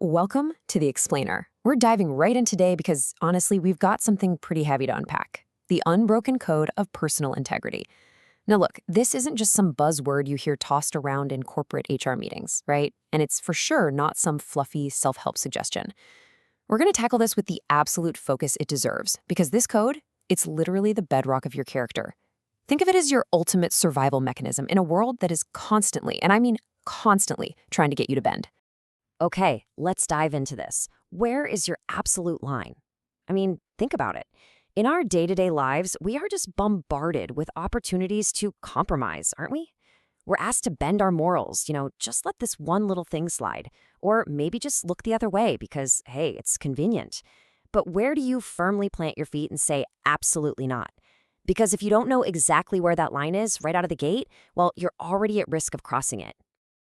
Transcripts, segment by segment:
Welcome to The Explainer. We're diving right in today because, honestly, we've got something pretty heavy to unpack. The unbroken code of personal integrity. Now look, this isn't just some buzzword you hear tossed around in corporate HR meetings, right? And it's for sure not some fluffy self-help suggestion. We're going to tackle this with the absolute focus it deserves, because this code, it's literally the bedrock of your character. Think of it as your ultimate survival mechanism in a world that is constantly, and I mean constantly, trying to get you to bend. Okay, let's dive into this. Where is your absolute line? I mean, think about it. In our day-to-day lives, we are just bombarded with opportunities to compromise, aren't we? We're asked to bend our morals, just let this one little thing slide. Or maybe just look the other way because, hey, it's convenient. But where do you firmly plant your feet and say, absolutely not? Because if you don't know exactly where that line is right out of the gate, well, you're already at risk of crossing it.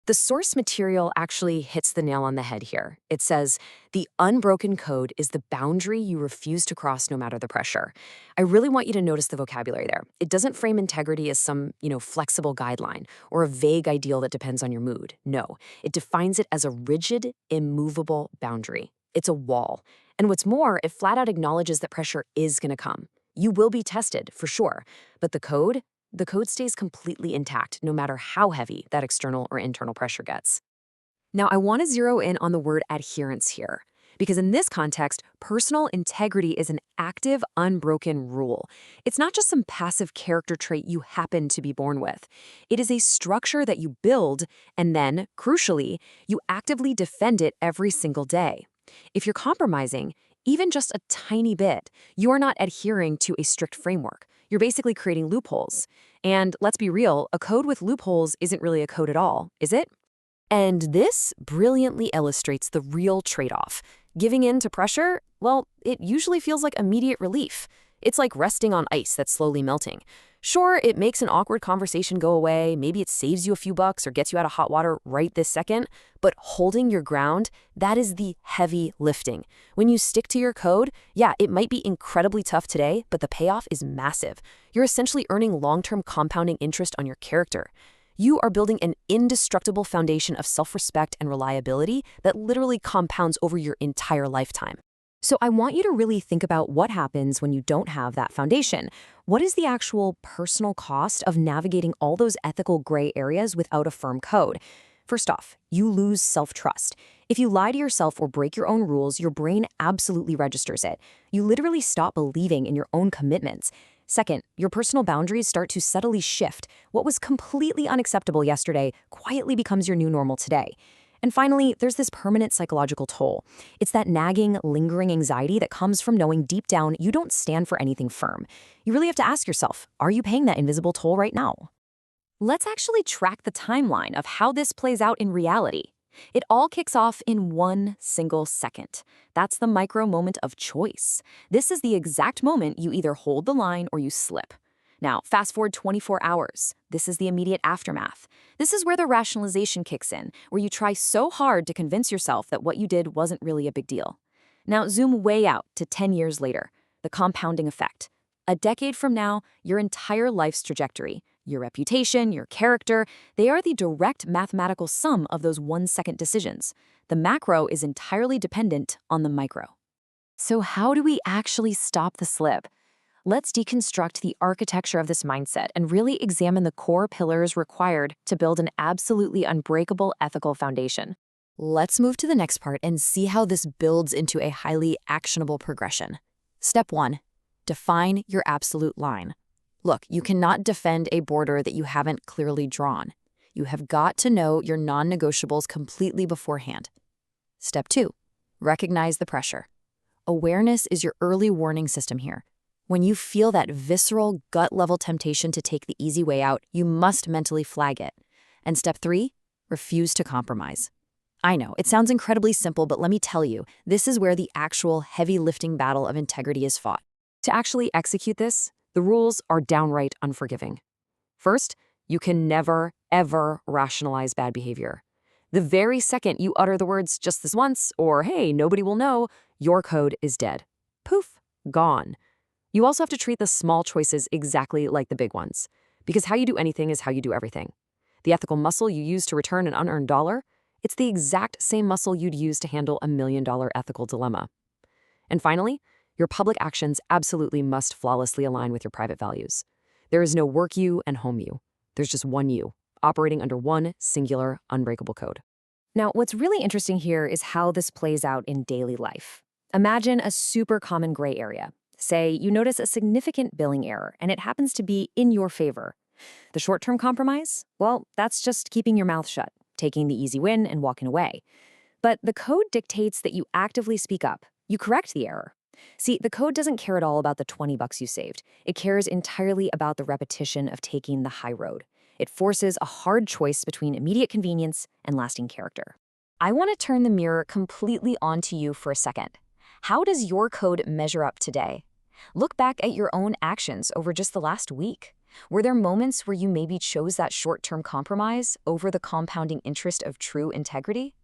The source material actually hits the nail on the head here. It says, the unbroken code is the boundary you refuse to cross no matter the pressure. I really want you to notice the vocabulary there. It doesn't frame integrity as some, flexible guideline or a vague ideal that depends on your mood. No, it defines it as a rigid, immovable boundary. It's a wall. And what's more, it flat out acknowledges that pressure is going to come. You will be tested, for sure, but the code stays completely intact no matter how heavy that external or internal pressure gets. Now, I want to zero in on the word adherence here, because in this context, personal integrity is an active, unbroken rule. It's not just some passive character trait you happen to be born with. It is a structure that you build, and then, crucially, you actively defend it every single day. If you're compromising, even just a tiny bit, you are not adhering to a strict framework. You're basically creating loopholes. And let's be real, a code with loopholes isn't really a code at all, is it? And this brilliantly illustrates the real trade-off. Giving in to pressure, well, it usually feels like immediate relief. It's like resting on ice that's slowly melting. Sure, it makes an awkward conversation go away, maybe it saves you a few bucks or gets you out of hot water right this second, but holding your ground, that is the heavy lifting. When you stick to your code, yeah, it might be incredibly tough today, but the payoff is massive. You're essentially earning long-term compounding interest on your character. You are building an indestructible foundation of self-respect and reliability that literally compounds over your entire lifetime. So I want you to really think about what happens when you don't have that foundation. What is the actual personal cost of navigating all those ethical gray areas without a firm code? First off, you lose self-trust. If you lie to yourself or break your own rules, your brain absolutely registers it. You literally stop believing in your own commitments. Second, your personal boundaries start to subtly shift. What was completely unacceptable yesterday quietly becomes your new normal today. And finally, there's this permanent psychological toll. It's that nagging, lingering anxiety that comes from knowing deep down you don't stand for anything firm. You really have to ask yourself, are you paying that invisible toll right now? Let's actually track the timeline of how this plays out in reality. It all kicks off in one single second. That's the micro moment of choice. This is the exact moment you either hold the line or you slip. Now, fast forward 24 hours. This is the immediate aftermath. This is where the rationalization kicks in, where you try so hard to convince yourself that what you did wasn't really a big deal. Now, zoom way out to 10 years later, the compounding effect. A decade from now, your entire life's trajectory, your reputation, your character, they are the direct mathematical sum of those 1-second decisions. The macro is entirely dependent on the micro. So how do we actually stop the slip? Let's deconstruct the architecture of this mindset and really examine the core pillars required to build an absolutely unbreakable ethical foundation. Let's move to the next part and see how this builds into a highly actionable progression. Step 1. Define your absolute line. Look, you cannot defend a border that you haven't clearly drawn. You have got to know your non-negotiables completely beforehand. Step 2. Recognize the pressure. Awareness is your early warning system here. When you feel that visceral, gut-level temptation to take the easy way out, you must mentally flag it. And step 3, refuse to compromise. I know, it sounds incredibly simple, but let me tell you, this is where the actual heavy lifting battle of integrity is fought. To actually execute this, the rules are downright unforgiving. First, you can never, ever rationalize bad behavior. The very second you utter the words, just this once, or hey, nobody will know, your code is dead. Poof, gone. You also have to treat the small choices exactly like the big ones, because how you do anything is how you do everything. The ethical muscle you use to return an unearned dollar, It's the exact same muscle you'd use to handle $1 million ethical dilemma. And finally, your public actions absolutely must flawlessly align with your private values. There is no work you and home you. There's just one you, operating under one singular, unbreakable code. Now, what's really interesting here is how this plays out in daily life. Imagine a super common gray area. Say you notice a significant billing error, and it happens to be in your favor. The short-term compromise? Well, that's just keeping your mouth shut, taking the easy win and walking away. But the code dictates that you actively speak up. You correct the error. See, the code doesn't care at all about the $20 you saved. It cares entirely about the repetition of taking the high road. It forces a hard choice between immediate convenience and lasting character. I want to turn the mirror completely onto you for a second. How does your code measure up today? Look back at your own actions over just the last week. Were there moments where you maybe chose that short-term compromise over the compounding interest of true integrity?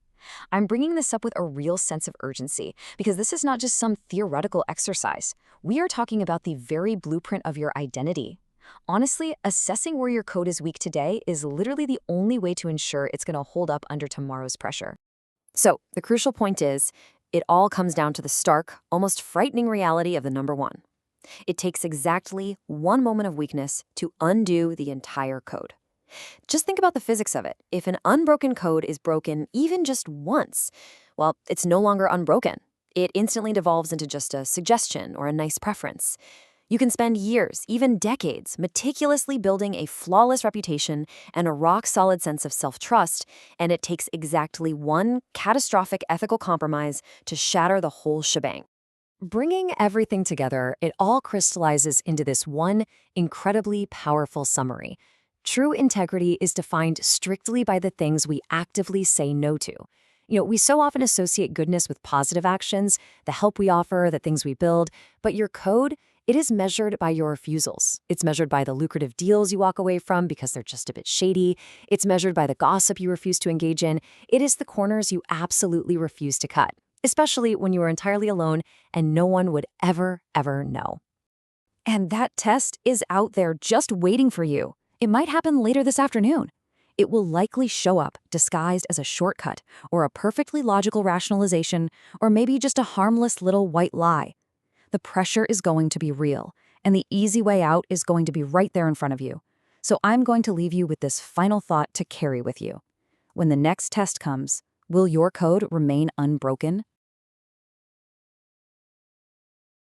I'm bringing this up with a real sense of urgency because this is not just some theoretical exercise. We are talking about the very blueprint of your identity. Honestly, assessing where your code is weak today is literally the only way to ensure it's going to hold up under tomorrow's pressure. So, the crucial point is, it all comes down to the stark, almost frightening reality of the number one. It takes exactly one moment of weakness to undo the entire code. Just think about the physics of it. If an unbroken code is broken even just once, well, it's no longer unbroken. It instantly devolves into just a suggestion or a nice preference. You can spend years, even decades, meticulously building a flawless reputation and a rock-solid sense of self-trust, and it takes exactly one catastrophic ethical compromise to shatter the whole shebang. Bringing everything together, it all crystallizes into this one incredibly powerful summary. True integrity is defined strictly by the things we actively say no to. We so often associate goodness with positive actions, the help we offer, the things we build, but your code, it is measured by your refusals. It's measured by the lucrative deals you walk away from because they're just a bit shady. It's measured by the gossip you refuse to engage in. It is the corners you absolutely refuse to cut, especially when you are entirely alone and no one would ever know. And that test is out there just waiting for you. It might happen later this afternoon. It will likely show up disguised as a shortcut or a perfectly logical rationalization or maybe just a harmless little white lie. The pressure is going to be real, and the easy way out is going to be right there in front of you. So I'm going to leave you with this final thought to carry with you. When the next test comes, will your code remain unbroken,